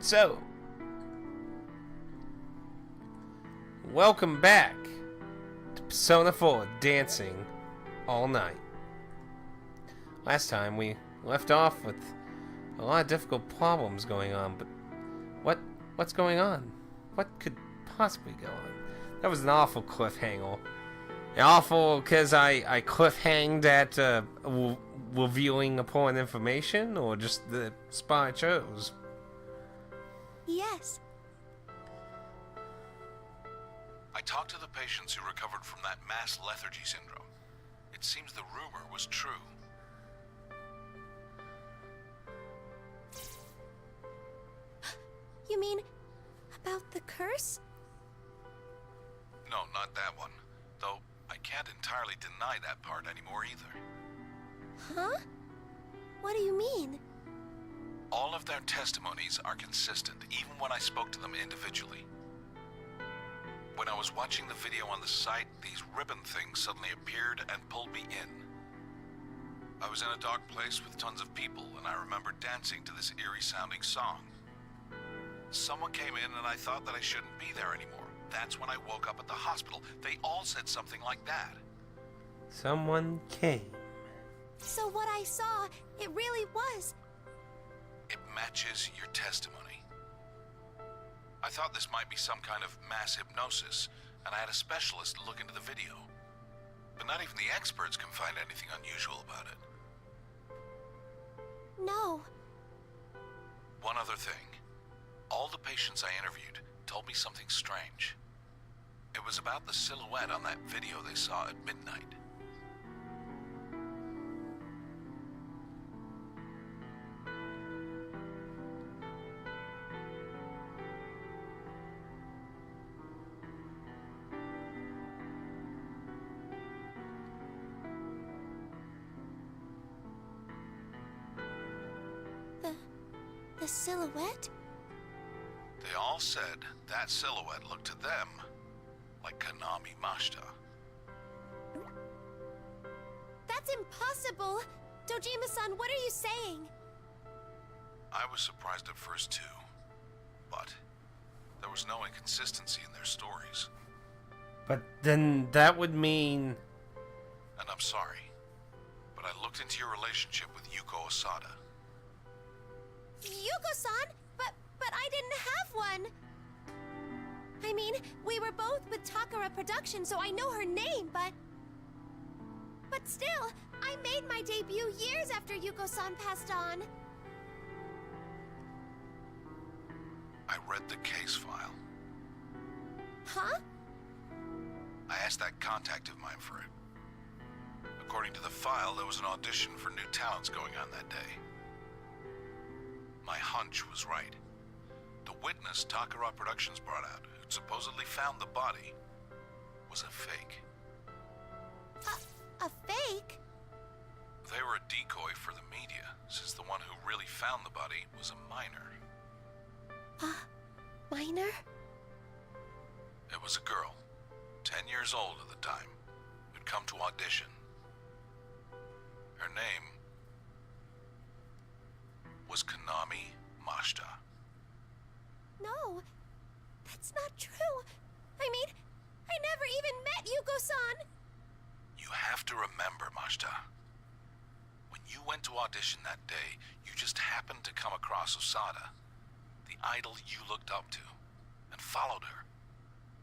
So, welcome back to Persona 4 Dancing All Night. Last time we left off with a lot of difficult problems going on, but what's going on? What could possibly go on? That was an awful cliffhanger. Awful because I cliffhanged at revealing important information, or just the spot I chose? Yes. I talked to the patients who recovered from that mass lethargy syndrome. It seems the rumor was true. You mean about the curse? No, not that one. Though I can't entirely deny that part anymore either. Huh? What do you mean? All of their testimonies are consistent, even when I spoke to them individually. When I was watching the video on the site, these ribbon things suddenly appeared and pulled me in. I was in a dark place with tons of people, and I remember dancing to this eerie-sounding song. Someone came in and I thought that I shouldn't be there anymore. That's when I woke up at the hospital. They all said something like that. Someone came. So what I saw, it really was... It matches your testimony. I thought this might be some kind of mass hypnosis, and I had a specialist look into the video. But not even the experts can find anything unusual about it. No. One other thing. All the patients I interviewed told me something strange. It was about the silhouette on that video they saw at midnight. The silhouette? They all said that silhouette looked to them like Konami Mashita. That's impossible! Dojima-san, what are you saying? I was surprised at first too, but there was no inconsistency in their stories. But then that would mean... And I'm sorry, but I looked into your relationship with Yuko Osada. Yuko-san? But I didn't have one! I mean, we were both with Takara Productions, so I know her name, but still, I made my debut years after Yuko-san passed on. I read the case file. Huh? I asked that contact of mine for it. According to the file, there was an audition for new talents going on that day. My hunch was right. The witness Takara Productions brought out, who'd supposedly found the body, was a fake. A fake? They were a decoy for the media, since the one who really found the body was a minor. Minor? It was a girl, 10 years old at the time, who'd come to audition. Her name was Konami Mashita. No, that's not true. I mean, I never even met Yuko-san. You have to remember, Mashita. When you went to audition that day, you just happened to come across Osada, the idol you looked up to, and followed her.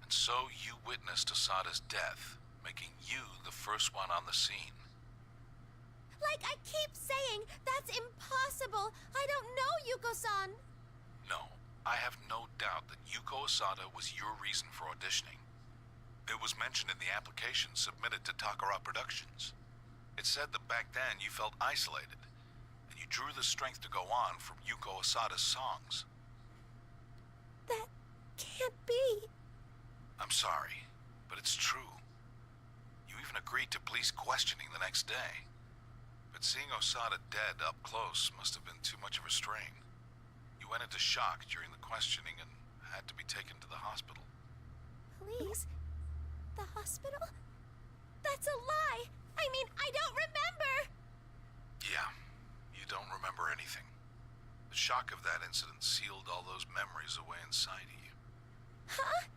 And so you witnessed Osada's death, making you the first one on the scene. Like I keep saying, that's impossible. I don't know Yuko-san. No, I have no doubt that Yuko Osada was your reason for auditioning. It was mentioned in the application submitted to Takara Productions. It said that back then you felt isolated, and you drew the strength to go on from Yuko Osada's songs. That can't be. I'm sorry, but it's true. You even agreed to police questioning the next day. But seeing Osada dead up close must have been too much of a strain. You went into shock during the questioning and had to be taken to the hospital. Please? The hospital? That's a lie! I mean, I don't remember! Yeah, you don't remember anything. The shock of that incident sealed all those memories away inside of you. Huh?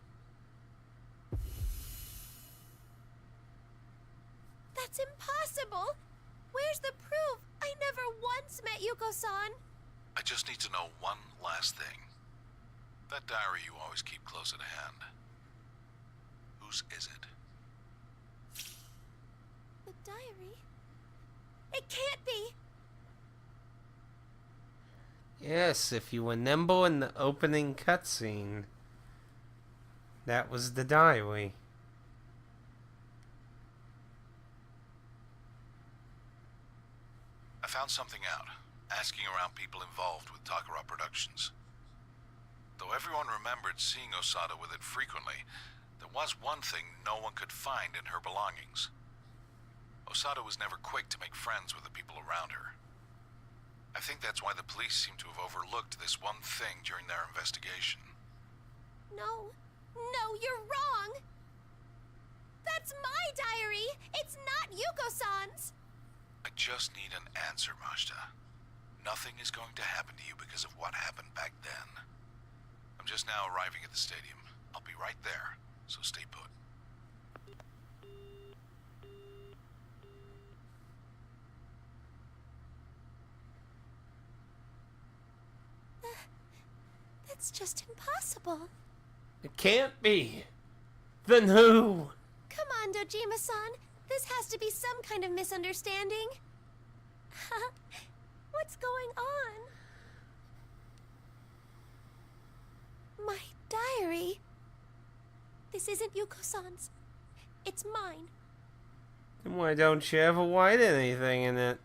That's impossible! Where's the proof? I never once met Yuko-san. I just need to know one last thing. That diary you always keep close at hand. Whose is it? The diary? It can't be! Yes, if you were nimble in the opening cutscene, that was the diary. I found something out, asking around people involved with Takara Productions. Though everyone remembered seeing Osada with it frequently, there was one thing no one could find in her belongings. Osada was never quick to make friends with the people around her. I think that's why the police seem to have overlooked this one thing during their investigation. No. No, you're wrong! That's my diary! It's not Yuko-san's! I just need an answer, Majda. Nothing is going to happen to you because of what happened back then. I'm just now arriving at the stadium. I'll be right there, so stay put. That's just impossible. It can't be. Then who? Come on, Dojima-san. This has to be some kind of misunderstanding. What's going on? My diary. This isn't Yuko-san's. It's mine. Then why don't you ever write anything in it?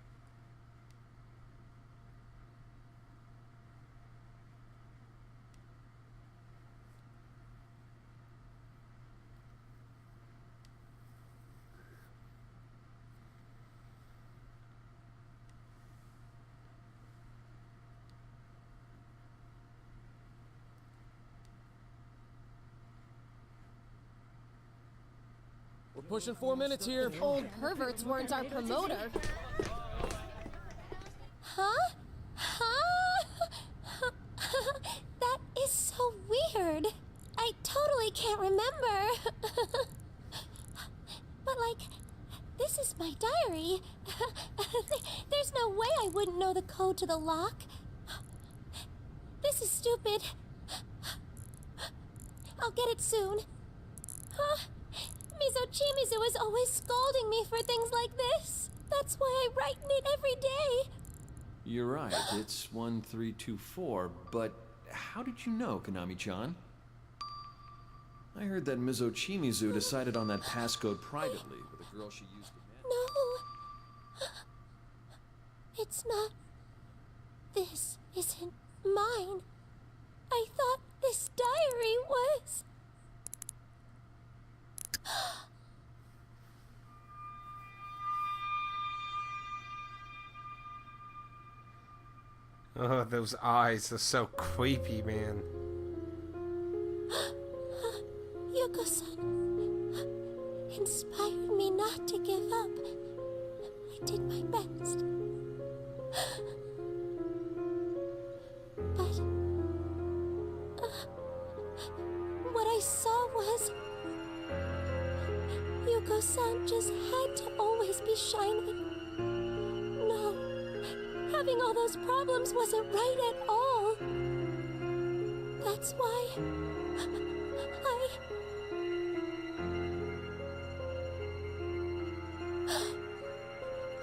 We're pushing 4 minutes here. Old perverts weren't our promoter. Huh? Huh? That is so weird. I totally can't remember. But like, this is my diary. There's no way I wouldn't know the code to the lock. This is stupid. I'll get it soon. Mizochimizu is always scolding me for things like this. That's why I write in it every day. You're right, it's 1324, but how did you know, Konami-chan? I heard that Mizochimizu decided on that passcode privately with a girl she used to manage. No. It's not. This isn't mine. I thought this diary was. Oh, those eyes are so creepy, man. Yuko-san inspired me not to give up. I did my best. But what I saw was Yuko-san just had to always be shining. No, having all those problems wasn't right at all. That's why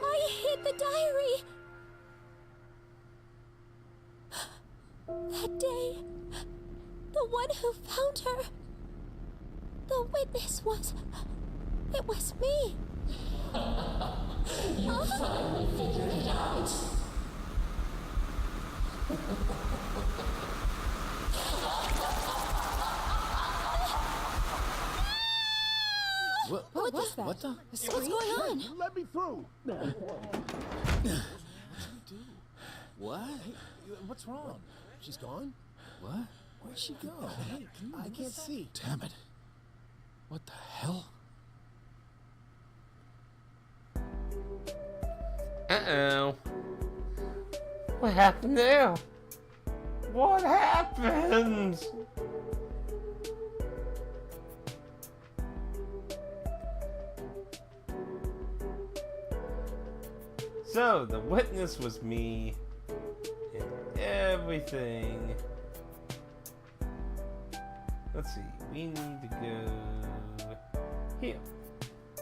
I hid the diary. That day, the one who found her, the witness was... It was me. You finally figured it out. What was that? What the? What's going on? Let me through! What? What's wrong? She's gone? What? Where'd she go? I can't see. Damn it. What the hell? Uh-oh. What happened now? What happened? So, the witness was me and everything. Let's see, we need to go here.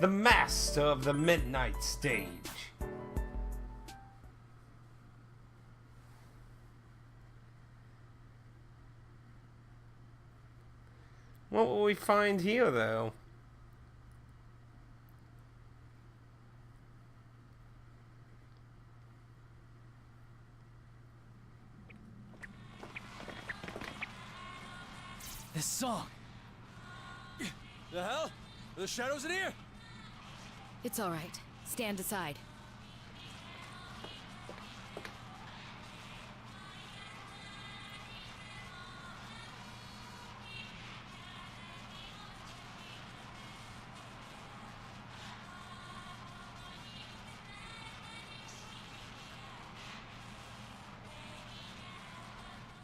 The Master of the Midnight Stage. What will we find here, though? This song. The hell? Are the shadows in here? It's all right. Stand aside.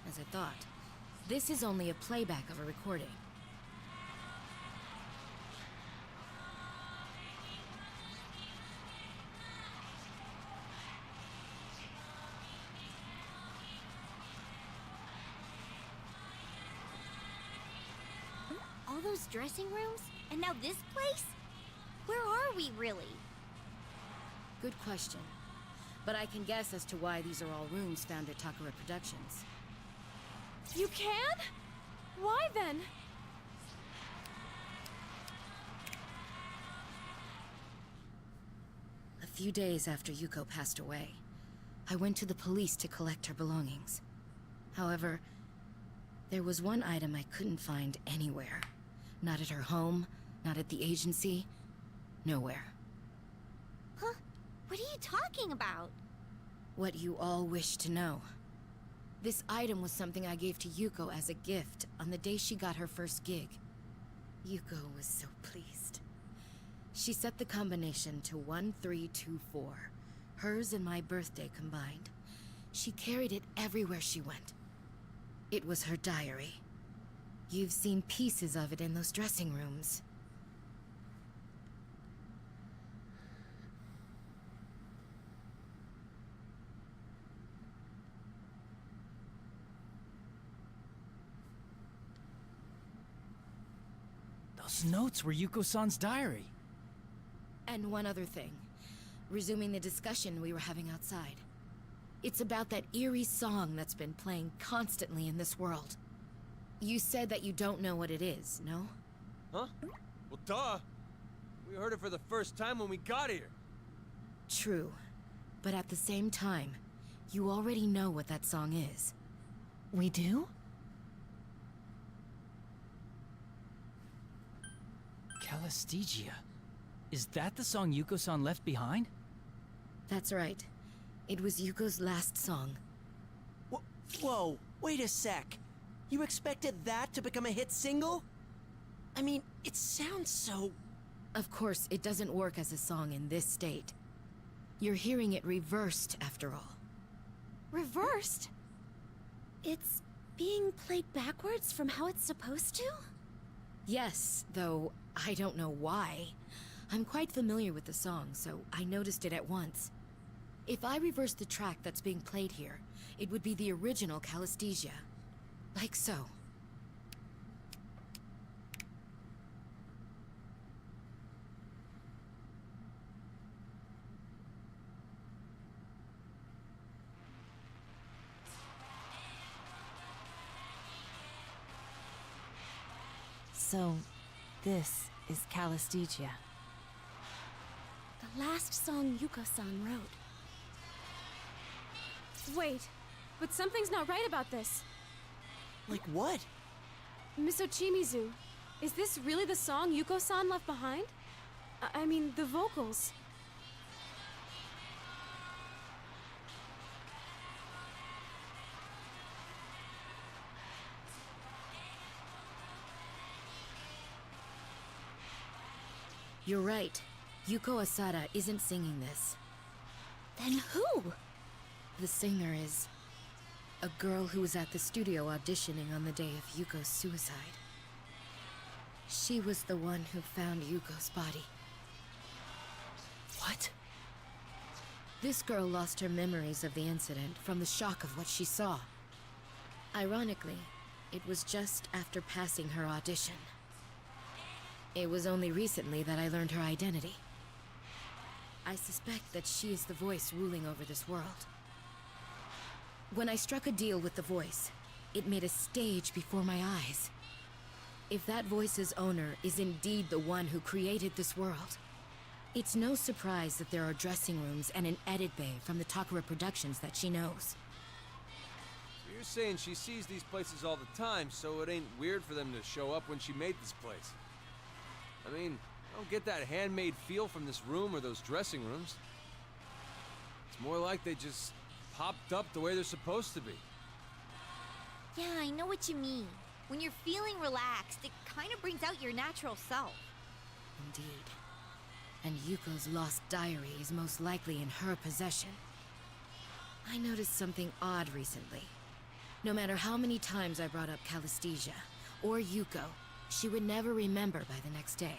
As I thought, this is only a playback of a recording. All those dressing rooms? And now this place? Where are we, really? Good question. But I can guess as to why these are all rooms found at Takara Productions. You can? Why then? A few days after Yuko passed away, I went to the police to collect her belongings. However, there was one item I couldn't find anywhere. Not at her home, not at the agency, nowhere. Huh? What are you talking about? What you all wish to know. This item was something I gave to Yuko as a gift on the day she got her first gig. Yuko was so pleased. She set the combination to 1324, hers and my birthday combined. She carried it everywhere she went. It was her diary. You've seen pieces of it in those dressing rooms. Those notes were Yuko-san's diary. And one other thing. Resuming the discussion we were having outside. It's about that eerie song that's been playing constantly in this world. You said that you don't know what it is, no? Huh? Well, duh. We heard it for the first time when we got here. True. But at the same time, you already know what that song is. We do? Calastiggia. Is that the song Yuko-san left behind? That's right. It was Yuko's last song. Whoa, wait a sec. You expected that to become a hit single? I mean, it sounds so... Of course, it doesn't work as a song in this state. You're hearing it reversed, after all. Reversed? It's being played backwards from how it's supposed to? Yes, though I don't know why. I'm quite familiar with the song, so I noticed it at once. If I reverse the track that's being played here, it would be the original Calastiggia. Like so. So, this is Calastiggia. The last song Yuko-san wrote. Wait, but something's not right about this. Like what? Miss Ochimizu, is this really the song Yuko-san left behind? I mean, the vocals. You're right. Yuko Asada isn't singing this. Then who? The singer is... A girl who was at the studio auditioning on the day of Yuko's suicide. She was the one who found Yuko's body. What? This girl lost her memories of the incident from the shock of what she saw. Ironically, it was just after passing her audition. It was only recently that I learned her identity. I suspect that she is the voice ruling over this world. When I struck a deal with the voice, it made a stage before my eyes. If that voice's owner is indeed the one who created this world, it's no surprise that there are dressing rooms and an edit bay from the Takara Productions that she knows. So you're saying she sees these places all the time, so it ain't weird for them to show up when she made this place? I mean, I don't get that handmade feel from this room or those dressing rooms. It's more like they just popped up the way they're supposed to be. Yeah, I know what you mean. When you're feeling relaxed, it kind of brings out your natural self. Indeed. And Yuko's lost diary is most likely in her possession. I noticed something odd recently. No matter how many times I brought up Calistisia or Yuko, she would never remember by the next day.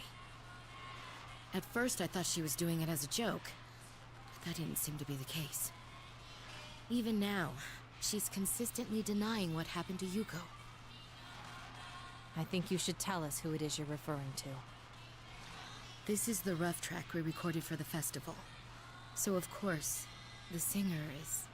At first I thought she was doing it as a joke, but that didn't seem to be the case. Even now, she's consistently denying what happened to Yuko. I think you should tell us who it is you're referring to. This is the rough track we recorded for the festival. So of course, the singer is...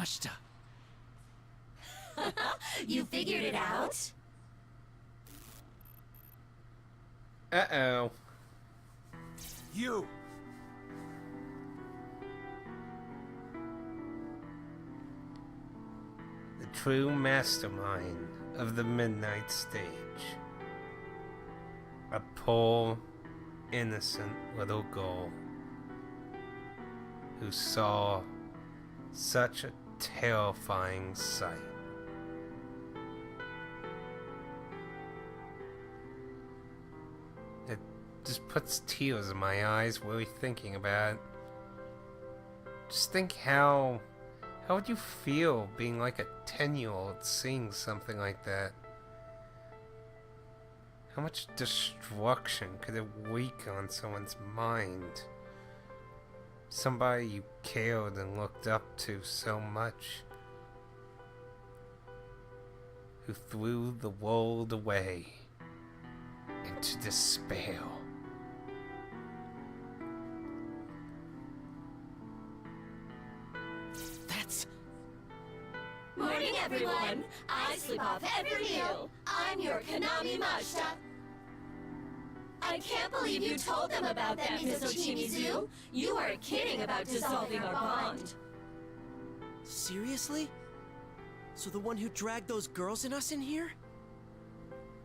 Atticusmj. You figured it out? Uh-oh. You! The true mastermind of the Midnight Stage. A poor, innocent little girl who saw such a terrifying sight. It just puts tears in my eyes really thinking about it. Just think how would you feel being like a 10-year-old seeing something like that? How much destruction could it wreak on someone's mind? Somebody you cared and looked up to so much, who threw the world away into despair. That's... Morning, everyone! I sleep off every meal. I'm your Atticusmj. I can't believe you told them about that, Misochimizu. You are kidding about dissolving our bond. Seriously? So the one who dragged those girls and us in here?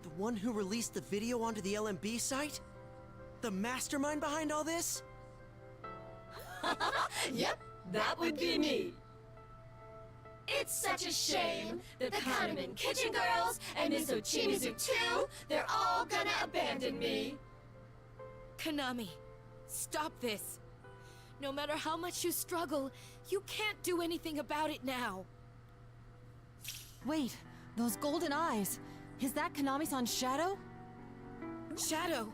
The one who released the video onto the LMB site? The mastermind behind all this? Yep, that would be me. It's such a shame that the Kahneman Kitchen Girls and Misochimizu too, they're all gonna abandon me. Konami, stop this. No matter how much you struggle, you can't do anything about it now. Wait, those golden eyes. Is that Konami-san's shadow? Shadow,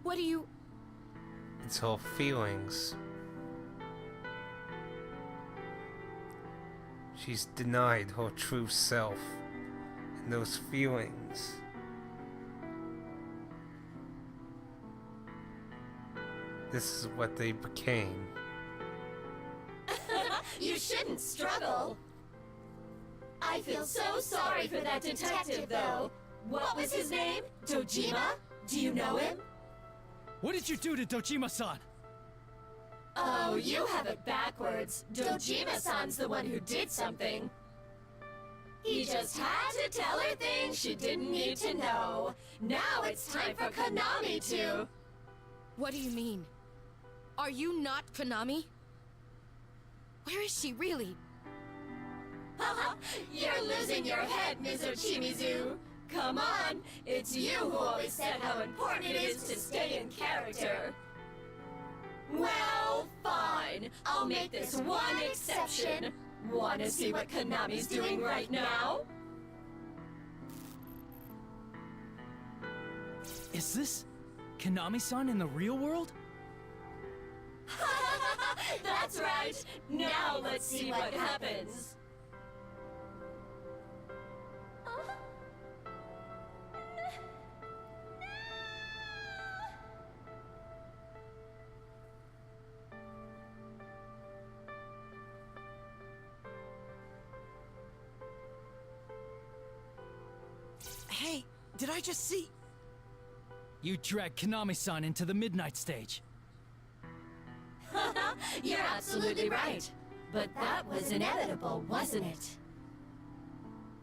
what do you... It's her feelings. She's denied her true self and those feelings. This is what they became. You shouldn't struggle. I feel so sorry for that detective, though. What was his name? Dojima? Do you know him? What did you do to Dojima-san? Oh, you have it backwards. Dojima-san's the one who did something. He just had to tell her things she didn't need to know. Now it's time for Konami to... What do you mean? Are you not Konami? Where is she really? You're losing your head, Mizochimizu. Come on, it's you who always said how important it is to stay in character. Well, fine. I'll make this one exception. Wanna see what Konami's doing right now? Is this Konami-san in the real world? That's right. Now let's see what happens. Hey, did I just see... You dragged Konami-san into the midnight stage. You're absolutely right. But that was inevitable, wasn't it?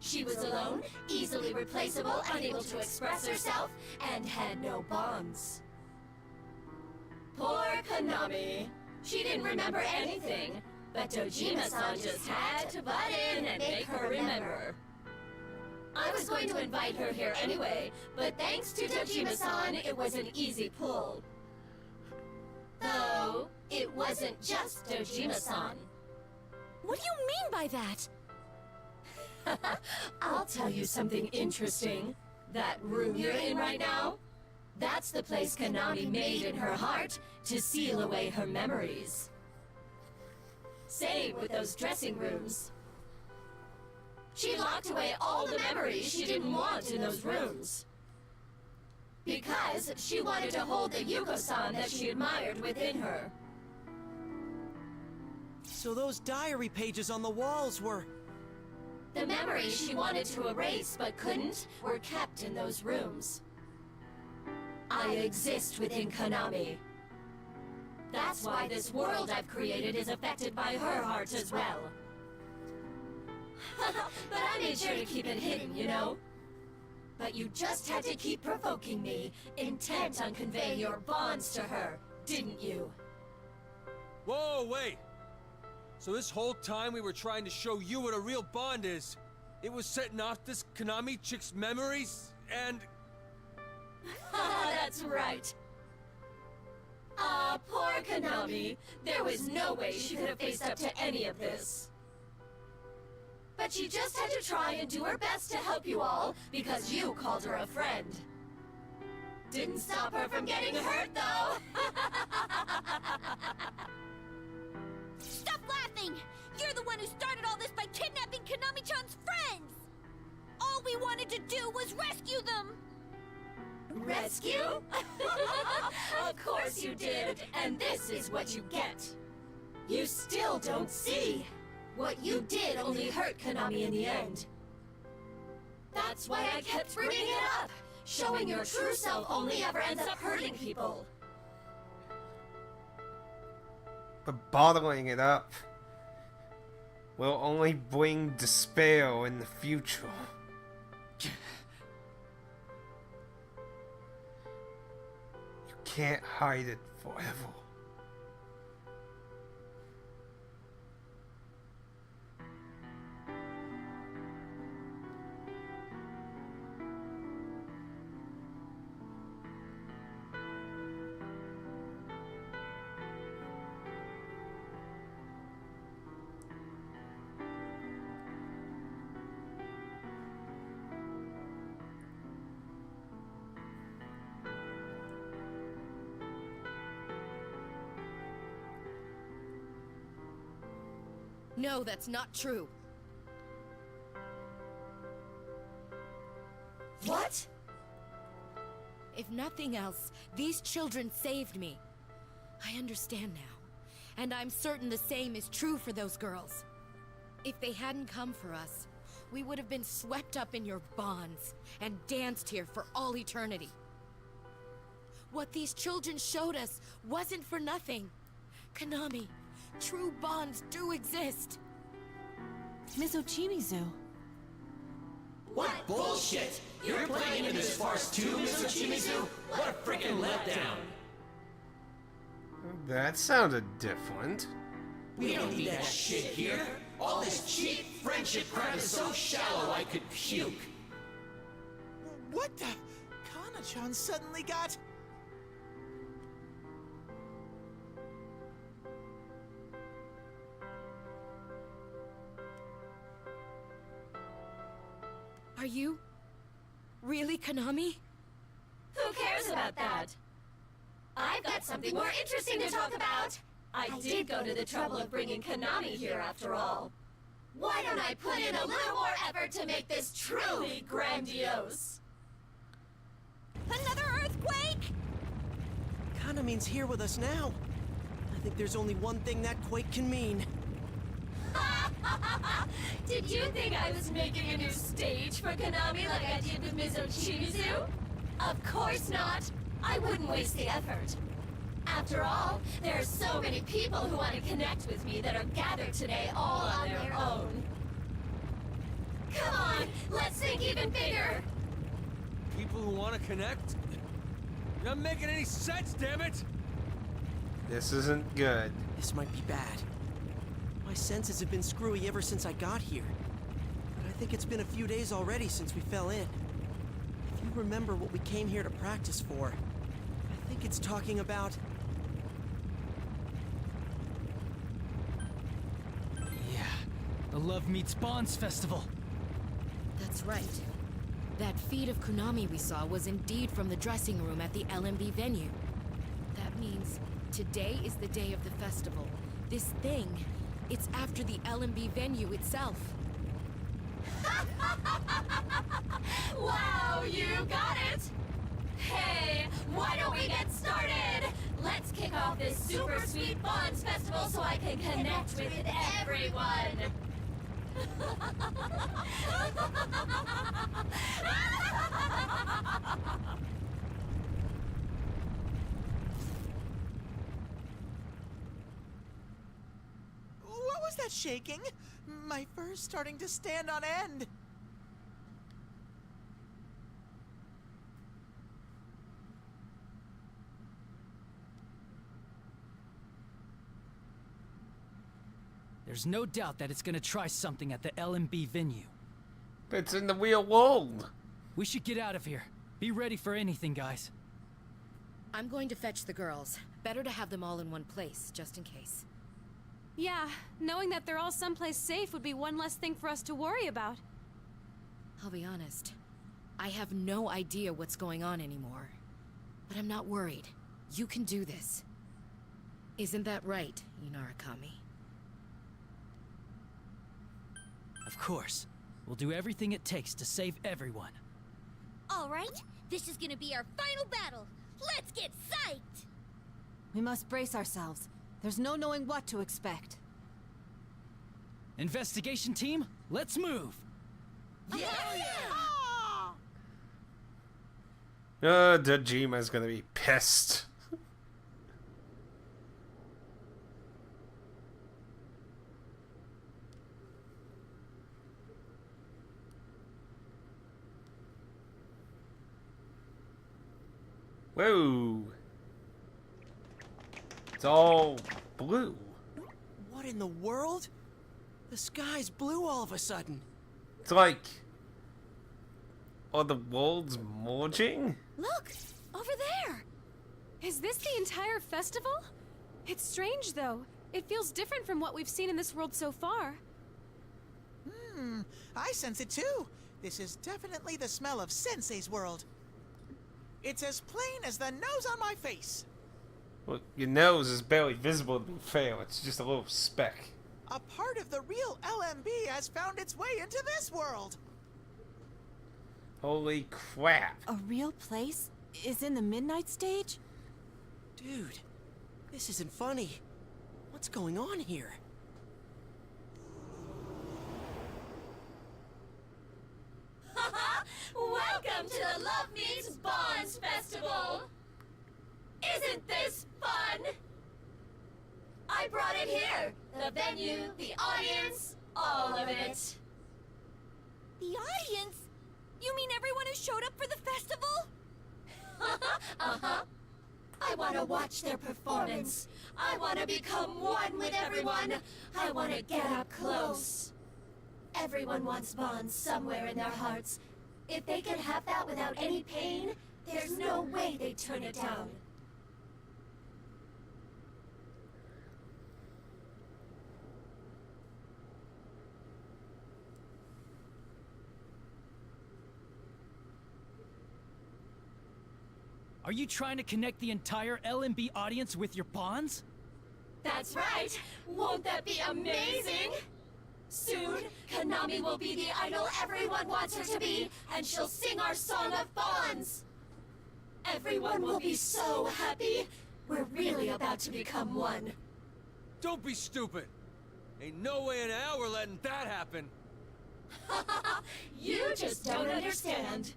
She was alone, easily replaceable, unable to express herself, and had no bonds. Poor Konami. She didn't remember anything, but Dojima-san just had to butt in and make her remember. I was going to invite her here anyway, but thanks to Dojima-san, it was an easy pull. Though, it wasn't just Dojima-san. What do you mean by that? I'll tell you something interesting. That room you're in right now? That's the place Konami made in her heart to seal away her memories. Same with those dressing rooms. She locked away all the memories she didn't want in those rooms. Because she wanted to hold the Yuko-san that she admired within her. So those diary pages on the walls were... The memories she wanted to erase but couldn't were kept in those rooms. I exist within Konami. That's why this world I've created is affected by her heart as well. But I made sure to keep it hidden, you know? But you just had to keep provoking me, intent on conveying your bonds to her, didn't you? Whoa, wait! So this whole time we were trying to show you what a real bond is. It was setting off this Konami chick's memories, and... That's right. Ah, poor Konami. There was no way she could have faced up to any of this. But she just had to try and do her best to help you all, because you called her a friend. Didn't stop her from getting hurt, though! Stop laughing! You're the one who started all this by kidnapping Konami-chan's friends! All we wanted to do was rescue them! Rescue? Of course you did, and this is what you get. You still don't see. What you did only hurt Konami in the end. That's why I kept bringing it up. Showing your true self only ever ends up hurting people. But bottling it up will only bring despair in the future. You can't hide it forever. No, that's not true. What? If nothing else, these children saved me. I understand now. And I'm certain the same is true for those girls. If they hadn't come for us, we would have been swept up in your bonds and danced here for all eternity. What these children showed us wasn't for nothing. Konami, true bonds do exist. Mizochimizu. What bullshit! You're playing in this farce too, Mizochimizu? What a freaking letdown! That sounded different. We don't need that shit here. All this cheap friendship crap is so shallow I could puke. What the? Kana-chan suddenly got... Are you really Konami? Who cares about that? I've got something more interesting to talk about. I did go to the trouble of bringing Konami here after all. Why don't I put in a little more effort to make this truly grandiose? Another earthquake? Kanami's here with us now. I think there's only one thing that quake can mean. Did you think I was making a new stage for Konami like I did with Mizochimizu? Of course not. I wouldn't waste the effort. After all, there are so many people who want to connect with me that are gathered today all on their own. Come on, let's think even bigger. People who want to connect? You're not making any sense, damn it! This isn't good. This might be bad. My senses have been screwy ever since I got here. But I think it's been a few days already since we fell in. If you remember what we came here to practice for, I think it's talking about... Yeah, the Love Meets Bonds Festival. That's right. That feed of Konami we saw was indeed from the dressing room at the LMB venue. That means today is the day of the festival. This thing, it's after the LMB venue itself. Wow, you got it! Hey, why don't we get started? Let's kick off this super sweet Bonds Festival so I can connect with everyone! What was that shaking? My fur's starting to stand on end. There's no doubt that it's gonna try something at the LMB venue. It's in the real world. We should get out of here. Be ready for anything, guys. I'm going to fetch the girls. Better to have them all in one place, just in case. Yeah, knowing that they're all someplace safe would be one less thing for us to worry about. I'll be honest. I have no idea what's going on anymore. But I'm not worried. You can do this. Isn't that right, Inarakami? Of course. We'll do everything it takes to save everyone. All right, this is gonna be our final battle. Let's get psyched! We must brace ourselves. There's no knowing what to expect. Investigation team, let's move! Dajima's gonna be pissed. Whoa. It's all blue. What in the world? The sky's blue all of a sudden. It's like... Are the worlds merging? Look! Over there! Is this the entire festival? It's strange, though. It feels different from what we've seen in this world so far. I sense it too. This is definitely the smell of Sensei's world. It's as plain as the nose on my face. Well, your nose is barely visible to be fair. It's just a little speck. A part of the real LMB has found its way into this world. Holy crap. A real place is in the midnight stage? Dude, this isn't funny. What's going on here? Welcome to the Love Meets Bonds Festival! Isn't this fun? I brought it here. The venue, the audience, all of it. The audience? You mean everyone who showed up for the festival? Uh-huh. I want to watch their performance. I want to become one with everyone. I want to get up close. Everyone wants bonds somewhere in their hearts. If they could have that without any pain, there's no way they'd turn it down. Are you trying to connect the entire LMB audience with your bonds? That's right! Won't that be amazing? Soon, Konami will be the idol everyone wants her to be, and she'll sing our song of bonds! Everyone will be so happy! We're really about to become one. Don't be stupid! Ain't no way in hell we're letting that happen! You just don't understand.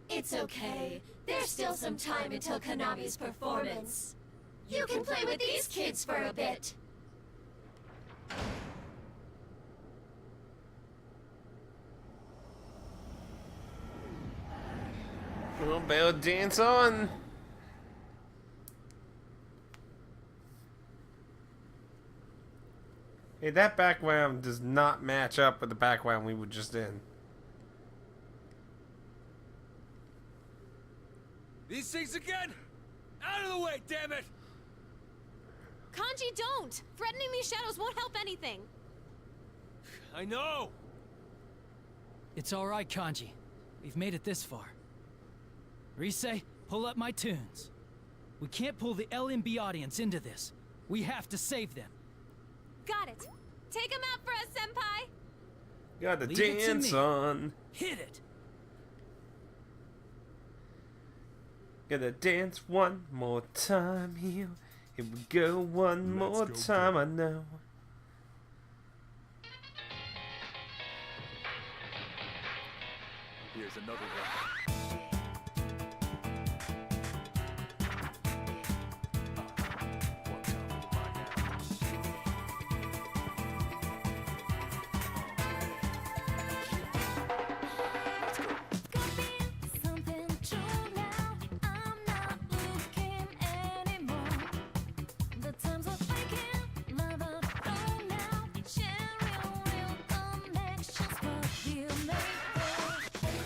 It's okay. There's still some time until Konami's performance. You can play with these kids for a bit. Well, better dance on. Hey, that background does not match up with the background we were just in. These things again? Out of the way, damn it! Kanji, don't! Threatening these shadows won't help anything. I know! It's alright, Kanji. We've made it this far. Rise, pull up my tunes. We can't pull the LMB audience into this. We have to save them. Got it. Take him out for us, Senpai! Got the Leave it to dance me. on. Hit it! Gotta dance one more time here. Here we go one more time, I know. Here's another one.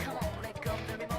Come on, let go, baby.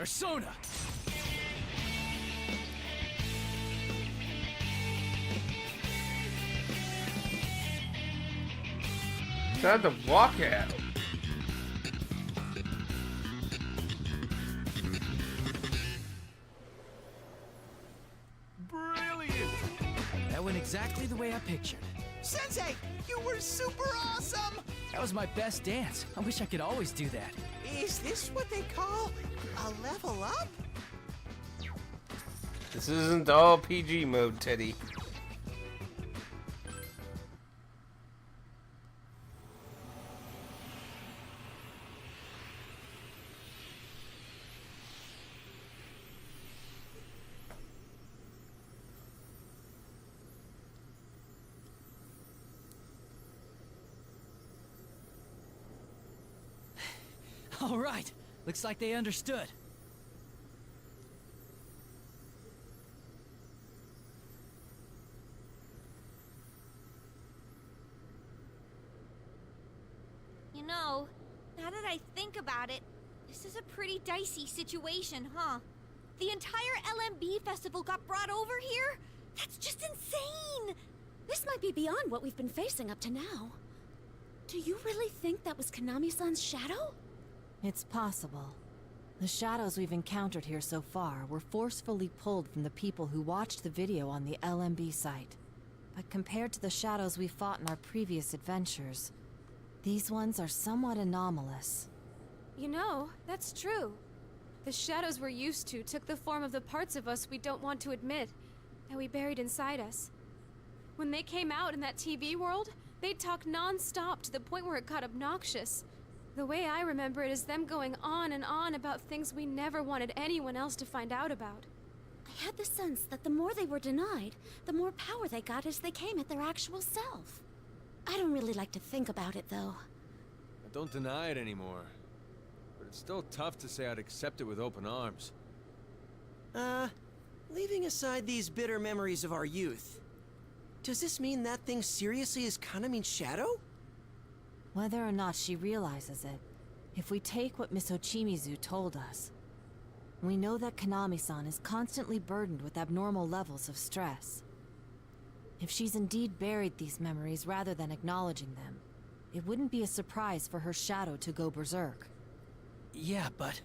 Persona! Time to walk out. Brilliant! That went exactly the way I pictured. Sensei, you were super awesome! That was my best dance. I wish I could always do that. Is this what they call a level up? This isn't all PG mode, Teddy. All right. Looks like they understood. You know, now that I think about it, this is a pretty dicey situation, huh? The entire LMB festival got brought over here? That's just insane! This might be beyond what we've been facing up to now. Do you really think that was Konami-san's shadow? It's possible. The shadows we've encountered here so far were forcefully pulled from the people who watched the video on the LMB site. But compared to the shadows we fought in our previous adventures, these ones are somewhat anomalous. You know, that's true. The shadows we're used to took the form of the parts of us we don't want to admit, that we buried inside us. When they came out in that TV world, they'd talk non-stop to the point where it got obnoxious. The way I remember it is them going on and on about things we never wanted anyone else to find out about. I had the sense that the more they were denied, the more power they got as they came at their actual self. I don't really like to think about it, though. I don't deny it anymore. But it's still tough to say I'd accept it with open arms. Leaving aside these bitter memories of our youth, does this mean that thing seriously is Konami's shadow? Whether or not she realizes it, if we take what Miss Ochimizu told us, we know that Konami-san is constantly burdened with abnormal levels of stress. If she's indeed buried these memories rather than acknowledging them, it wouldn't be a surprise for her shadow to go berserk. Yeah, but...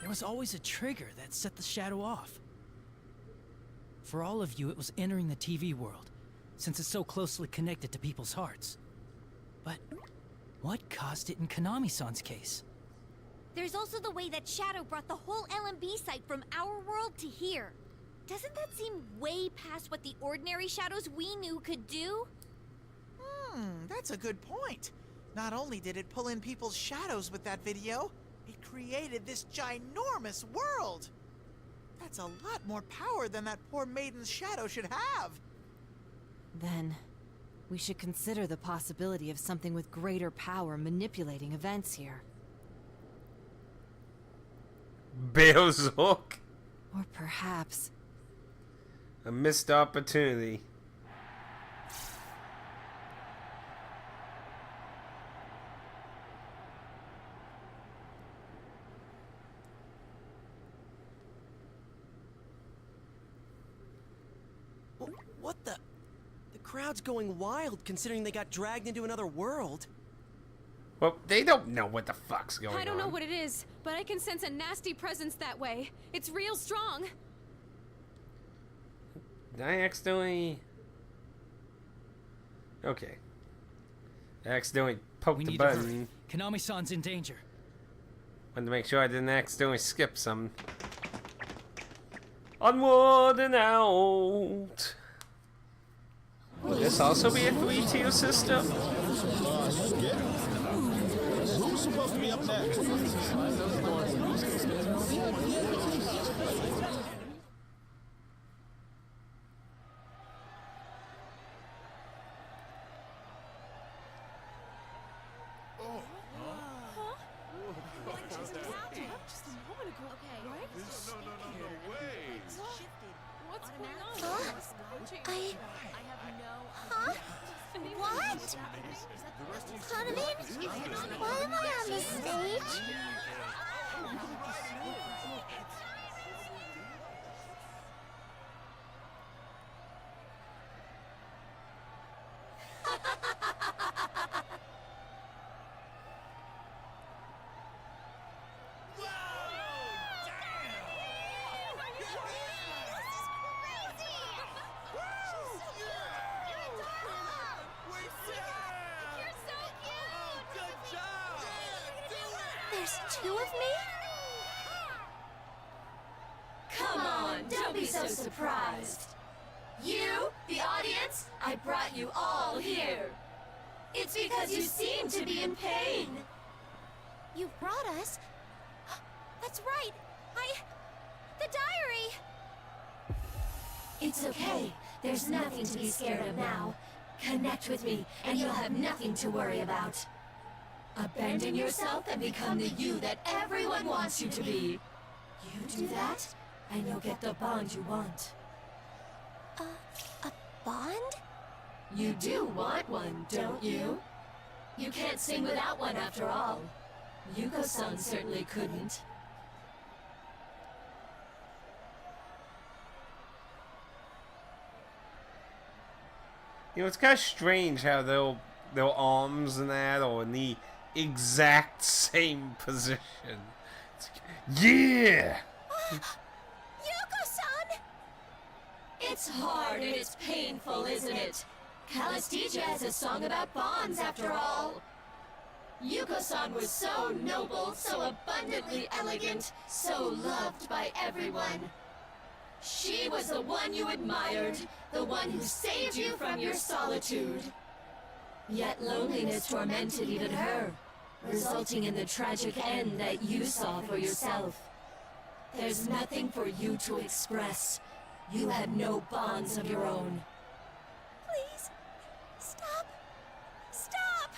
there was always a trigger that set the shadow off. For all of you, it was entering the TV world, since it's so closely connected to people's hearts. But what caused it in Konami-san's case? There's also the way that Shadow brought the whole LMB site from our world to here. Doesn't that seem way past what the ordinary shadows we knew could do? That's a good point. Not only did it pull in people's shadows with that video, it created this ginormous world. That's a lot more power than that poor maiden's shadow should have. Then, we should consider the possibility of something with greater power manipulating events here. Bale's hook. Or perhaps... a missed opportunity. What the? The crowd's going wild considering they got dragged into another world. Well, they don't know what the fuck's going on. I don't know what it is, but I can sense a nasty presence that way. It's real strong. Did I accidentally... okay. I accidentally poked the button. Konami-san's in danger. Wanted to make sure I didn't accidentally skip some. Onward and out. Will this also be a 3-tier system? Who's supposed to be up next? What? Hanami? Why am I on the stage? There's two of me? Come on, don't be so surprised. You, the audience, I brought you all here. It's because you seem to be in pain. You brought us? That's right. The diary! It's okay. There's nothing to be scared of now. Connect with me, and you'll have nothing to worry about. Abandon yourself and become the you that everyone wants you to be. You do that, and you'll get the bond you want. A bond? You do want one, don't you? You can't sing without one after all. Yuko-san certainly couldn't. You know, it's kind of strange how their arms and that are in the exact same position. Yeah! Yuko-san! It's hard and it's painful, isn't it? Calistija has a song about bonds, after all. Yuko-san was so noble, so abundantly elegant, so loved by everyone. She was the one you admired, the one who saved you from your solitude. Yet loneliness tormented even her, resulting in the tragic end that you saw for yourself. There's nothing for you to express. You have no bonds of your own. Please, stop. Stop!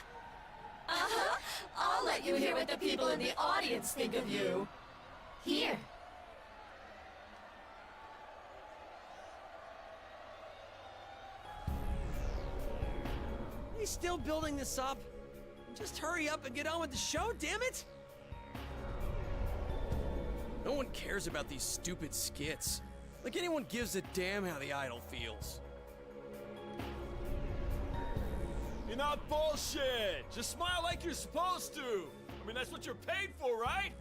Uh-huh. I'll let you hear what the people in the audience think of you. Here. Are you still building this up? Just hurry up and get on with the show, damn it! No one cares about these stupid skits. Like anyone gives a damn how the idol feels. You're not bullshit! Just smile like you're supposed to! I mean, that's what you're paid for, right?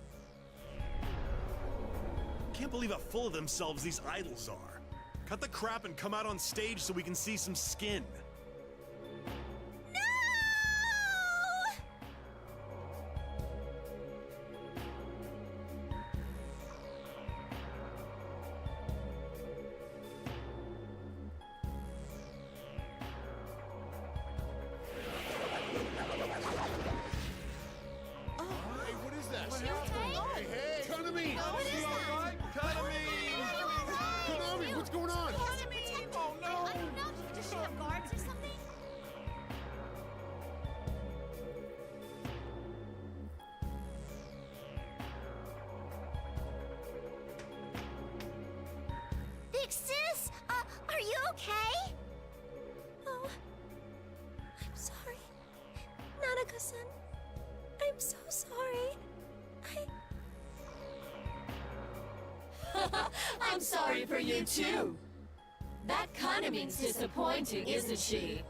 Can't believe how full of themselves these idols are. Cut the crap and come out on stage so we can see some skin. Big sis, are you okay? Oh, I'm sorry. Nanako-san, I'm so sorry. I'm sorry for you too. That kinda means disappointing, isn't she?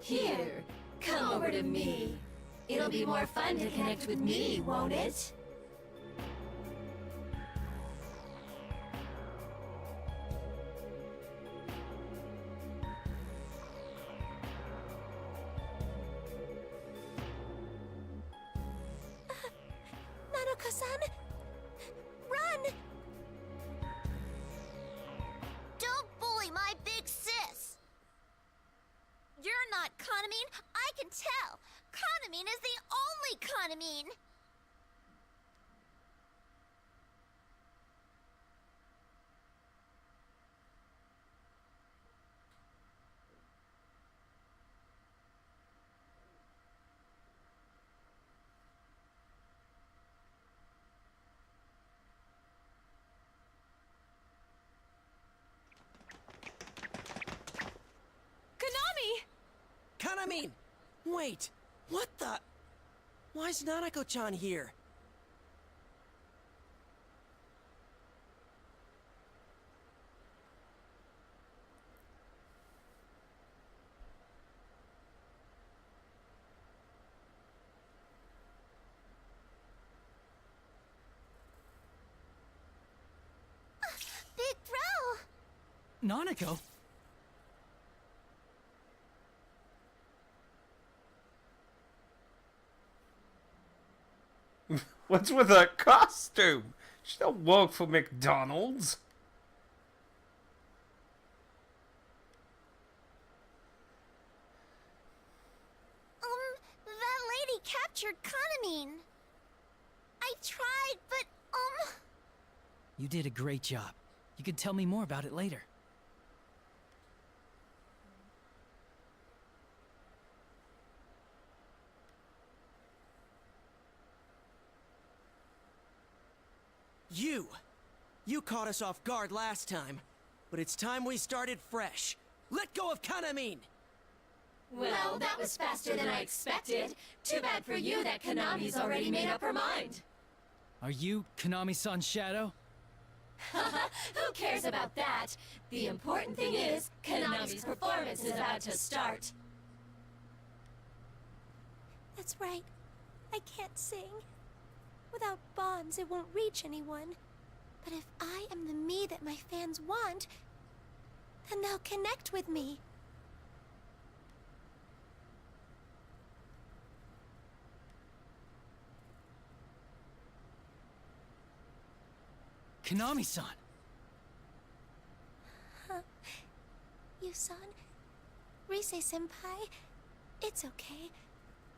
Here, come over to me. It'll be more fun to connect with me, won't it? Nanako-san, run! Don't bully my big sis! You're not Kanamine, I can tell. Kanamine is the only Kanamine. Kaname! Wait, what the? Why's Nanako-chan here? Big bro! Nanako? What's with her costume? She don't work for McDonald's. That lady captured Kaname. I tried, but, You did a great job. You can tell me more about it later. You caught us off guard last time, but it's time we started fresh. Let go of Kaname! Well, that was faster than I expected. Too bad for you that Kaname's already made up her mind. Are you Kaname-san's shadow? Who cares about that? The important thing is, Kaname's performance is about to start. that's right. I can't sing. Without bonds, it won't reach anyone. But if I am the me that my fans want, then they'll connect with me. Kaname-san! Yusan, Rise-senpai, it's okay.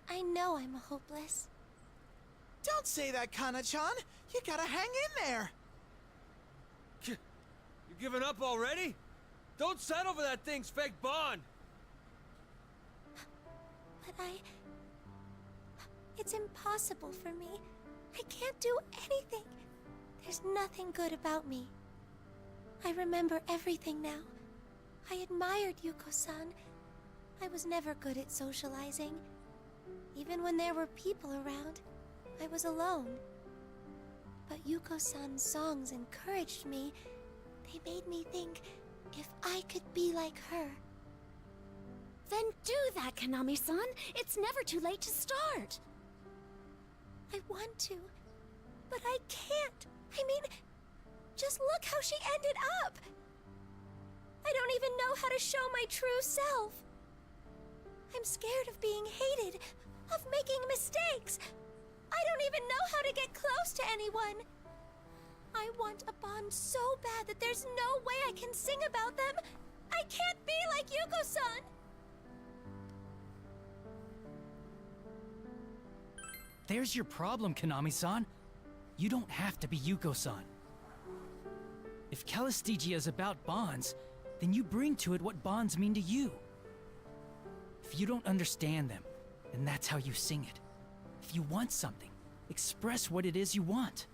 I know I'm hopeless. Don't say that, Kana-chan. You gotta hang in there. You giving up already? Don't settle for that thing's fake bond. But it's impossible for me. I can't do anything. There's nothing good about me. I remember everything now. I admired Yuko-san. I was never good at socializing. Even when there were people around, I was alone. But Yuko-san's songs encouraged me. They made me think if I could be like her. Then do that, Kaname-san. It's never too late to start. I want to, but I can't. I mean, just look how she ended up. I don't even know how to show my true self. I'm scared of being hated, of making mistakes. I don't even know how to get close to anyone. I want a bond so bad that there's no way I can sing about them. I can't be like Yuko-san. There's your problem, Kaname-san. You don't have to be Yuko-san. If Calistigia is about bonds, then you bring to it what bonds mean to you. If you don't understand them, then that's how you sing it. If you want something, express what it is you want.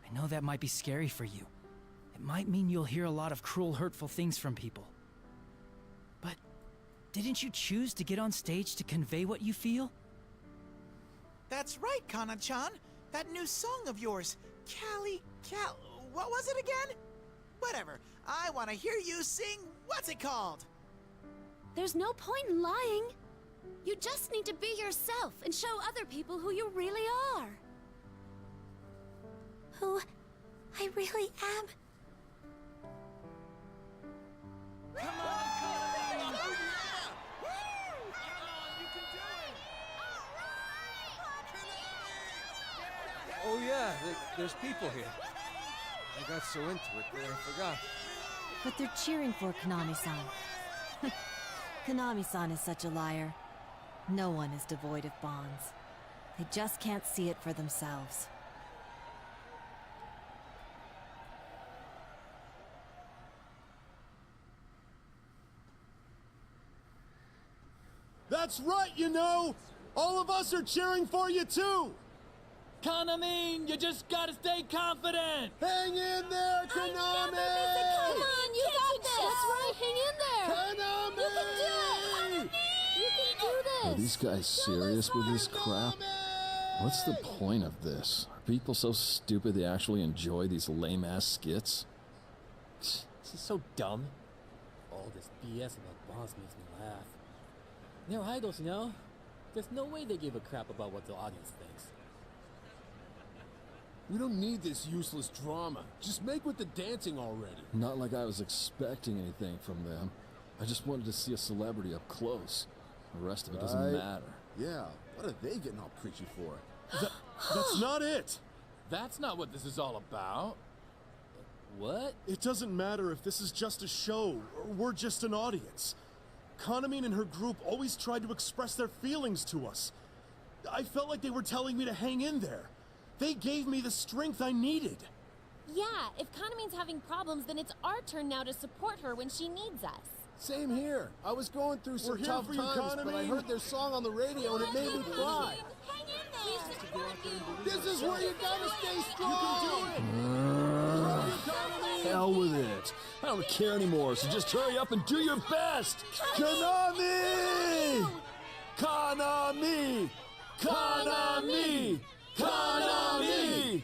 I know that might be scary for you. It might mean you'll hear a lot of cruel, hurtful things from people. But didn't you choose to get on stage to convey what you feel? That's right, Kana-chan. That new song of yours, what was it again? Whatever. I want to hear you sing. What's it called? There's no point in lying. You just need to be yourself and show other people who you really are. Who I really am. Come on, come on! Oh yeah, there's people here. I got so into it that I forgot. But they're cheering for Kaname-san. Kaname-san is such a liar. No one is devoid of bonds. They just can't see it for themselves. That's right, you know! All of us are cheering for you too! Kaname, you just gotta stay confident! Hang in there, Kaname! Come on, you got this! That's right, hang in there! Kaname! You can do it! Are these guys serious with this crap? What's the point of this? Are people so stupid they actually enjoy these lame-ass skits? This is so dumb. All this BS about bonds makes me laugh. They're idols, you know? There's no way they give a crap about what the audience thinks. We don't need this useless drama. Just make with the dancing already. Not like I was expecting anything from them. I just wanted to see a celebrity up close. The rest of it doesn't matter. Yeah, what are they getting all preachy for? That's not it! That's not what this is all about. What? It doesn't matter if this is just a show, or we're just an audience. Kanamine and her group always tried to express their feelings to us. I felt like they were telling me to hang in there. They gave me the strength I needed. Yeah, if Kanamine's having problems, then it's our turn now to support her when she needs us. Same here. I was going through some tough times, but I heard their song on the radio and it made me cry. Hang in there! This is where you gotta stay strong! You can do it! Hell with it. I don't care anymore, so just hurry up and do your best! Kanami! Kanami! Kanami! Kanami!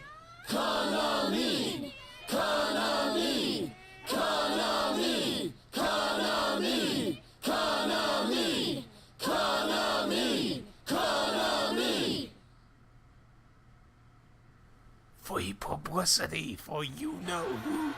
Kanami! Kanami! Kanami! Kanami! Kanami! Kanami! Kanami! Free publicity for you know who.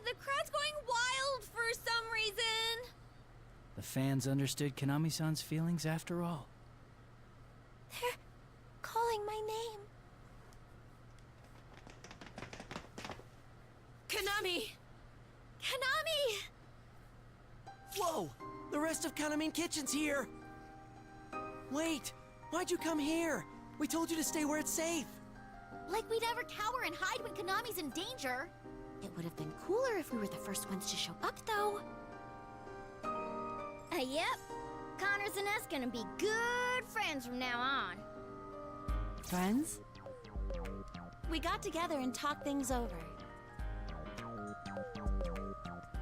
The crowd's going wild for some reason. The fans understood Konami-san's feelings after all. They're calling my name. Konami! Konami! Whoa! The rest of Kanamine Kitchen's here! Wait! Why'd you come here? We told you to stay where it's safe! Like we'd ever cower and hide when Konami's in danger. It would have been cooler if we were the first ones to show up, though. Yep. Connors and us gonna be good friends from now on. Friends? We got together and talked things over.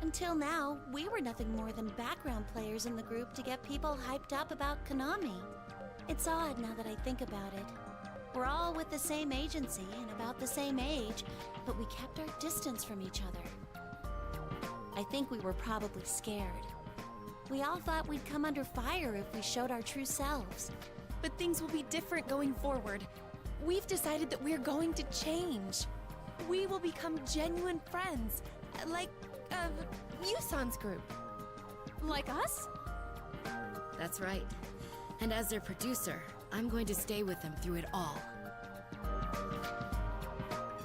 Until now, we were nothing more than background players in the group to get people hyped up about Konami. It's odd now that I think about it. We're all with the same agency and about the same age, but we kept our distance from each other. I think we were probably scared. We all thought we'd come under fire if we showed our true selves. But things will be different going forward. We've decided that we're going to change. We will become genuine friends, like, Yusan's group. Like us? That's right. And as their producer, I'm going to stay with them through it all.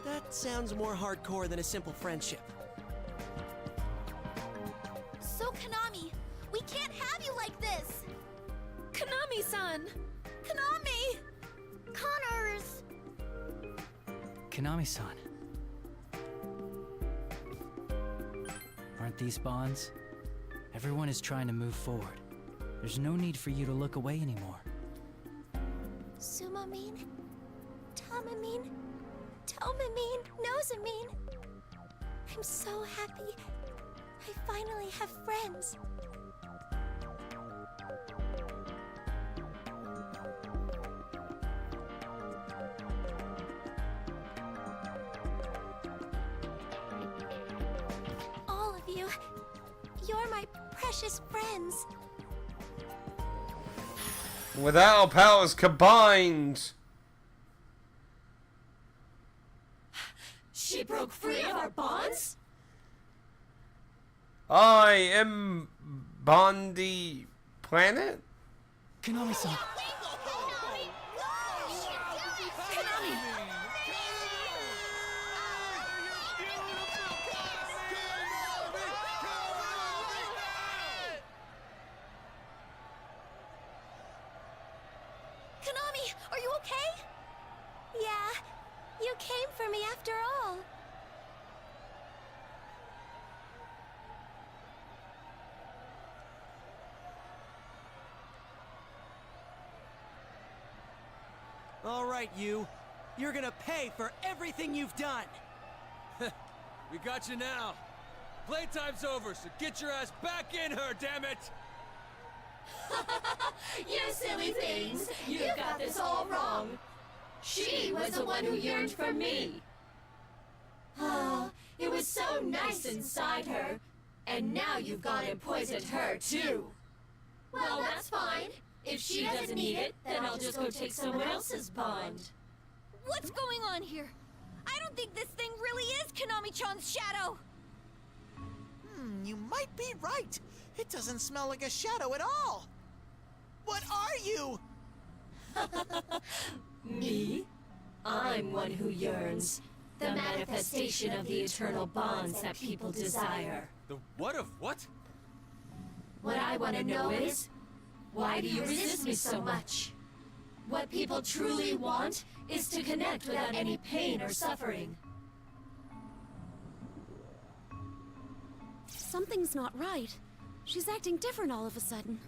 That sounds more hardcore than a simple friendship. So, Konami, we can't have you like this! Konami-san! Konami! Connors! Konami-san. Aren't these bonds? Everyone is trying to move forward. There's no need for you to look away anymore. Sumamine, Tamamine, Tomamine, Nosamine. I'm so happy. I finally have friends. All of you, you're my precious friends. With our powers combined. She broke free of our bonds? I am Bondi Planet? Konami-san. Konami, are you okay? Yeah, you came for me after all. All right, you. You're gonna pay for everything you've done. We got you now. Playtime's over, so get your ass back in her, damn it! You silly things! You got this all wrong. She was the one who yearned for me. Oh, it was so nice inside her. And now you've gone and poisoned her, too. Well, that's fine. If she doesn't need it, then I'll just go take someone else's bond. What's going on here? I don't think this thing really is Konami-chan's shadow. You might be right. It doesn't smell like a shadow at all. What are you? Me? I'm one who yearns. The manifestation of the eternal bonds that people desire. The what of what? What I want to know is, why do you resist me so much? What people truly want is to connect without any pain or suffering. Something's not right. She's acting different all of a sudden.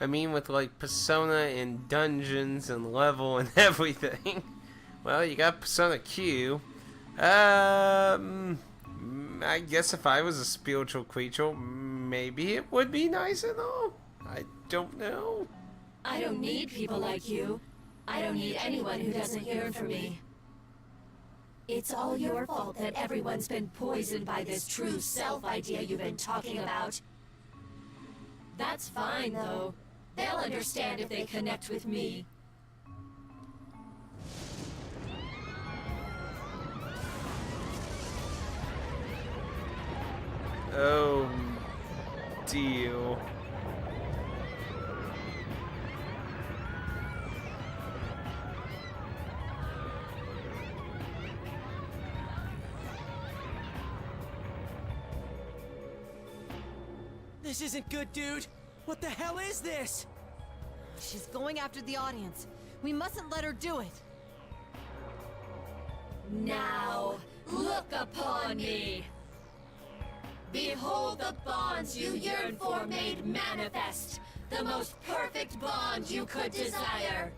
I mean, with like Persona and dungeons and level and everything. Well, you got Persona Q. I guess if I was a spiritual creature, maybe it would be nice and all. I don't know. I don't need people like you. I don't need anyone who doesn't yearn for me. It's all your fault that everyone's been poisoned by this true self idea you've been talking about. That's fine, though. They'll understand if they connect with me. Oh, deal. This isn't good, dude. What the hell is this? She's going after the audience. We mustn't let her do it. Now, look upon me. Behold the bonds you yearn for made manifest. The most perfect bond you could desire.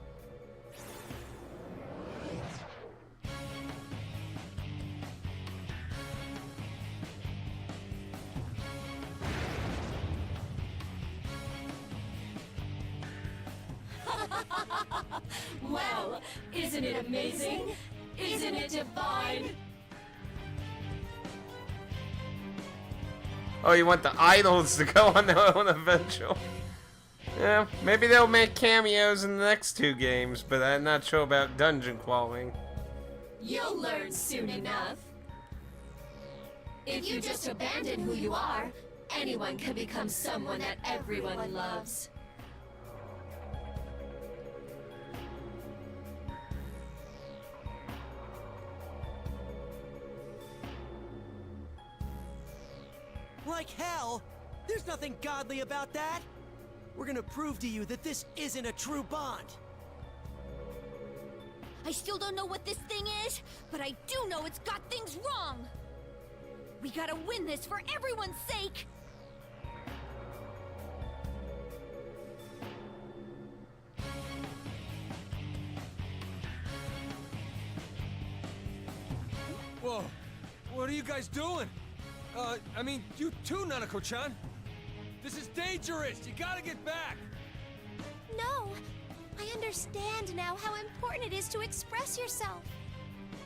Well, isn't it amazing? Isn't it divine? Oh, you want the idols to go on their own adventure? Yeah, maybe they'll make cameos in the next two games, but I'm not sure about dungeon crawling. You'll learn soon enough. If you just abandon who you are, anyone can become someone that everyone loves. Like hell? There's nothing godly about that. We're gonna prove to you that this isn't a true bond. I still don't know what this thing is, but I do know it's got things wrong. We gotta win this for everyone's sake. Whoa, what are you guys doing? I mean, you too, Nanako-chan. This is dangerous. You gotta get back. No, I understand now how important it is to express yourself.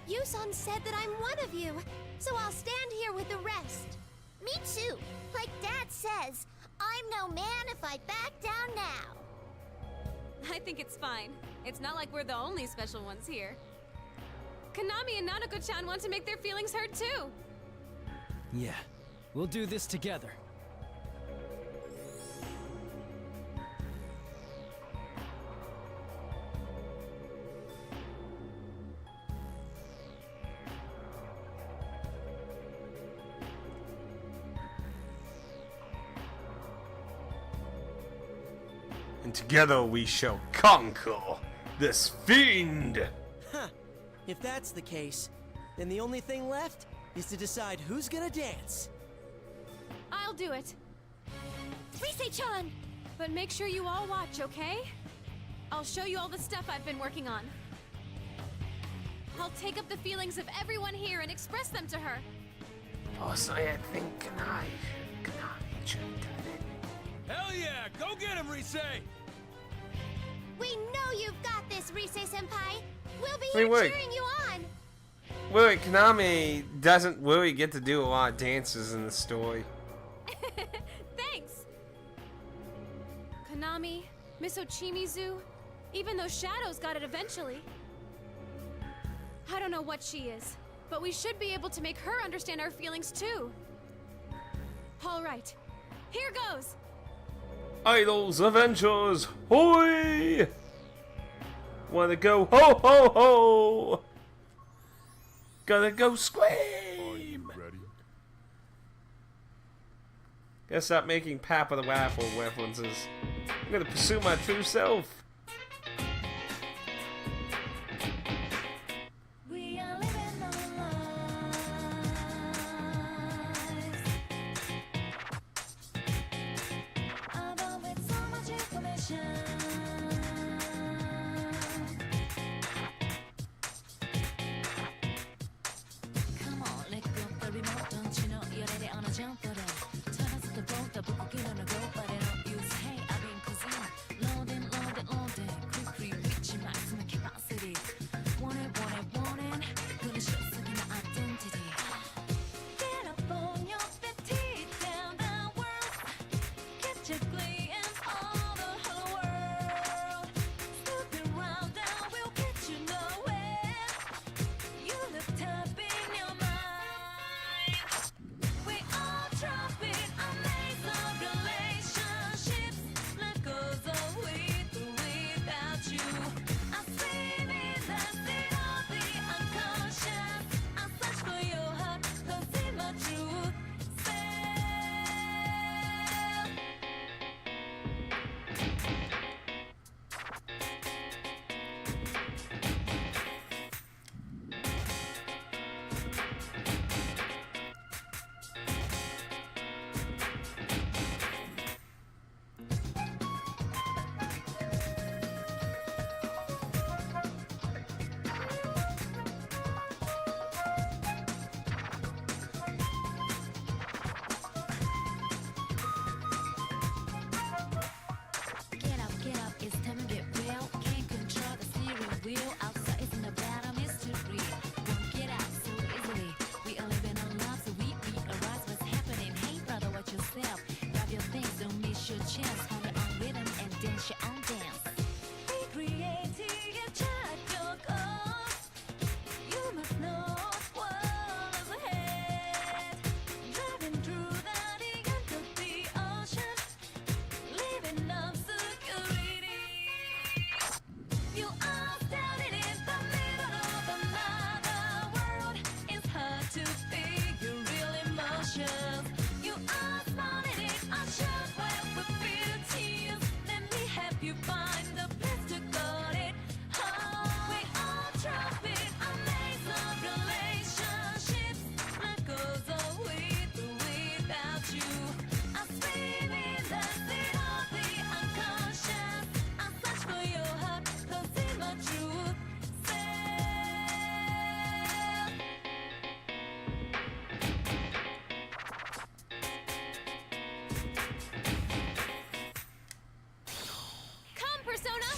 Yuson said that I'm one of you, so I'll stand here with the rest. Me too. Like Dad says, I'm no man if I back down now. I think it's fine. It's not like we're the only special ones here. Konami and Nanako-chan want to make their feelings heard too. Yeah, we'll do this together. And together we shall conquer this fiend! Huh. If that's the case, then the only thing left is to decide who's gonna dance. I'll do it. Rise-chan! But make sure you all watch, okay? I'll show you all the stuff I've been working on. I'll take up the feelings of everyone here and express them to her. Also, I think Kanai should have done it. Hell yeah! Go get him, Rise! We know you've got this, Rise-senpai. We'll be Wait, here wait. cheering you on. Wait, Konami doesn't really get to do a lot of dances in the story. Thanks! Konami, Miss Ochimizu, even though Shadows got it eventually. I don't know what she is, but we should be able to make her understand our feelings too. All right, here goes! Idols Avengers, hoy! Wanna go ho ho ho! Gotta go scream! Are you ready? Gotta stop making Papa the Waffle references. I'm gonna pursue my true self. We are living our lives. Although with so much information. Come on, let go of the remote. Don't you know you're ready on a jump for that? Turn us to the boat, the book will get on a go, but I don't use hey, I've been cuisine. Loading, quick, reaching maximum capacity. Want it, gonna show something my identity. Get up on your 50, down the world. Get your glance all the whole world. Snooping around down, we'll get you nowhere. You look tough in your mind. We all dropping our maze of relationships. Life goes on with or without you. I swim in the sea of the unconscious. I search for your heart, losing my truth. Get up, it's time to get real. Can't control the steering wheel. Outside isn't about a mystery. Won't get out so easily. We are living our lives, so we realize what's happening. Hey brother, watch yourself. Grab your things, don't miss your chance. Hold it on rhythm and dance your own dance. Be creative, chart your course. You must know what is ahead. Driving through the end of the ocean. Living up security. You are standing in the middle of another world. It's hard to figure real emotions. You are spawning it on shockwave with beauties. Let me help you find the place to cut it home. We all dropping our maze of relationships. Life goes on with or without you. I swim in the sea of the unconscious. I search for your heart, losing my truth. Come, Persona!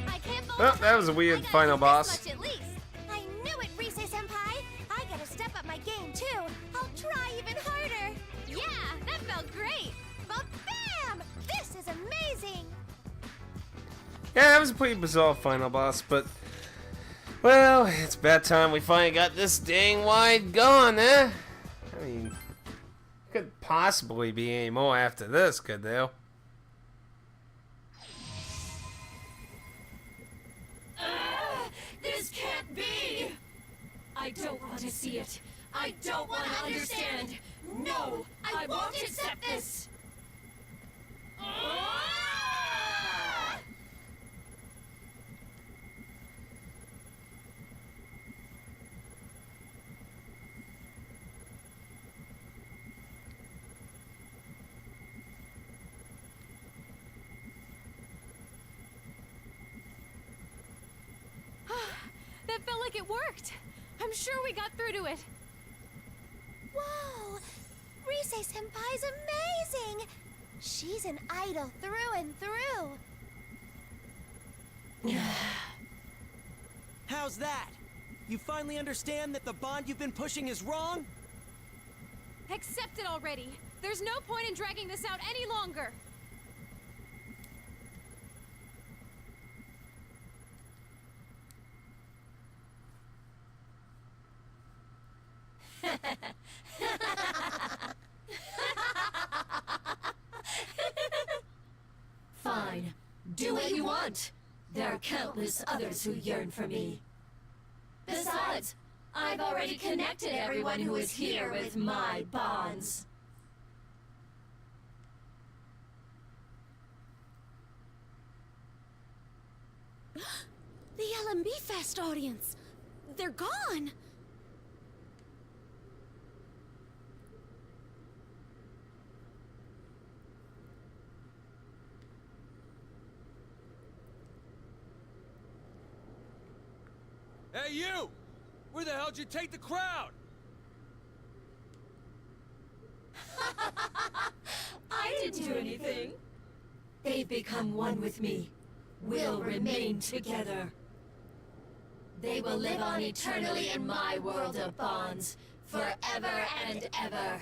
I can't believe Well, that was a weird final boss. much at least. I knew it, Rise-senpai. I gotta step up my game too. I'll try even harder. Yeah, that felt great! But bam! This is amazing. Yeah, that was a pretty bizarre final boss, but... Well, it's about time we finally got this dang wide gone, eh? I mean... Couldn't possibly be any more after this, could there? This can't be! I don't want to see it. I don't want to understand. No, I won't accept this. That felt like it worked. I'm sure we got through to it. Whoa! Rise-Senpai's amazing! She's an idol through and through. How's that? You finally understand that the bond you've been pushing is wrong? Accept it already. There's no point in dragging this out any longer. Fine. Do what you want. There are countless others who yearn for me. Besides, I've already connected everyone who is here with my bonds. The LMB Fest audience! They're gone! Hey, you! Where the hell'd you take the crowd? I didn't do anything. They've become one with me. We'll remain together. They will live on eternally in my world of bonds, forever and ever.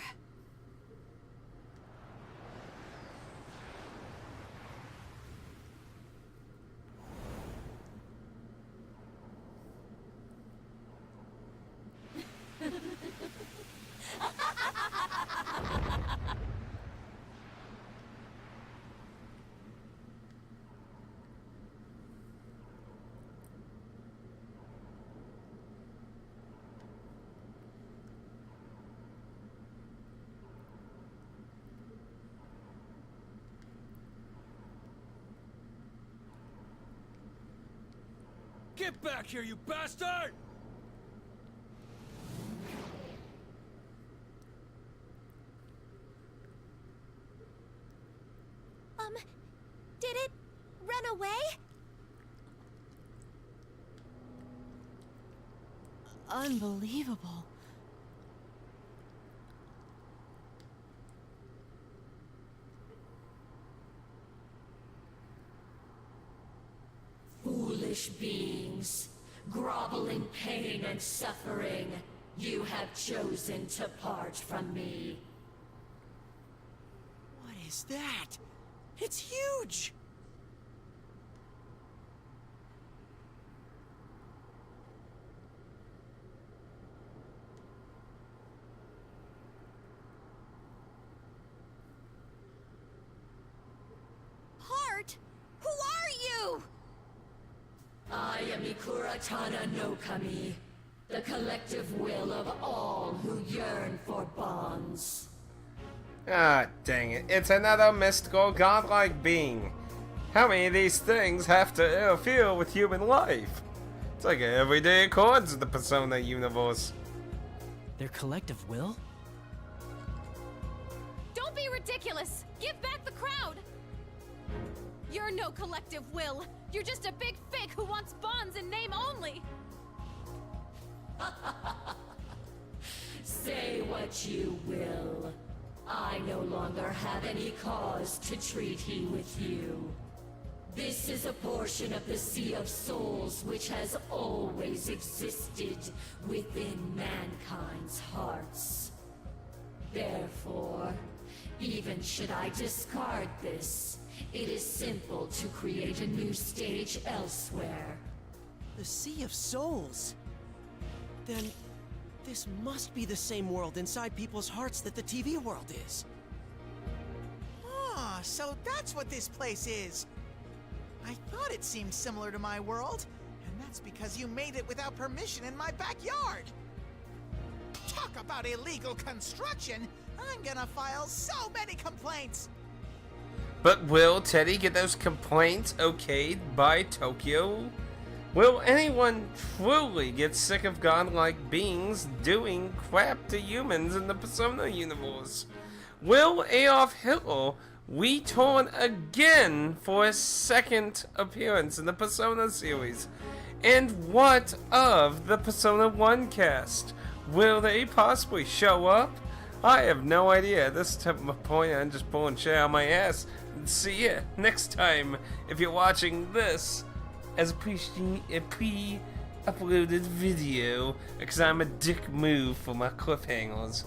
Get back here, you bastard! Did it run away? Unbelievable. Foolish beings, groveling pain and suffering, you have chosen to part from me. What is that? It's huge! Heart? Who are you? I am Ikuratana no Kami, the collective will of all who yearn for bonds. Ah, dang it. It's another mystical, godlike being. How many of these things have to interfere with human life? It's like an everyday occurrence of the Persona universe. Their collective will? Don't be ridiculous! Give back the crowd! You're no collective will. You're just a big fig who wants bonds in name only. Say what you will. I no longer have any cause to treat he with you. This is a portion of the Sea of Souls which has always existed within mankind's hearts. Therefore, even should I discard this, it is simple to create a new stage elsewhere. The Sea of Souls? Then, this must be the same world inside people's hearts that the TV world is. Ah, so that's what this place is. I thought it seemed similar to my world, and that's because you made it without permission in my backyard. Talk about illegal construction! I'm gonna file so many complaints! But will Teddy get those complaints okayed by Tokyo? Will anyone truly get sick of godlike beings doing crap to humans in the Persona universe? Will Adolf Hitler return again for a second appearance in the Persona series? And what of the Persona 1 cast? Will they possibly show up? I have no idea. At this point, I'm just pulling shit out of my ass. See ya next time if you're watching this as a pre-uploaded video, because I'm a dick move for my cliffhangers.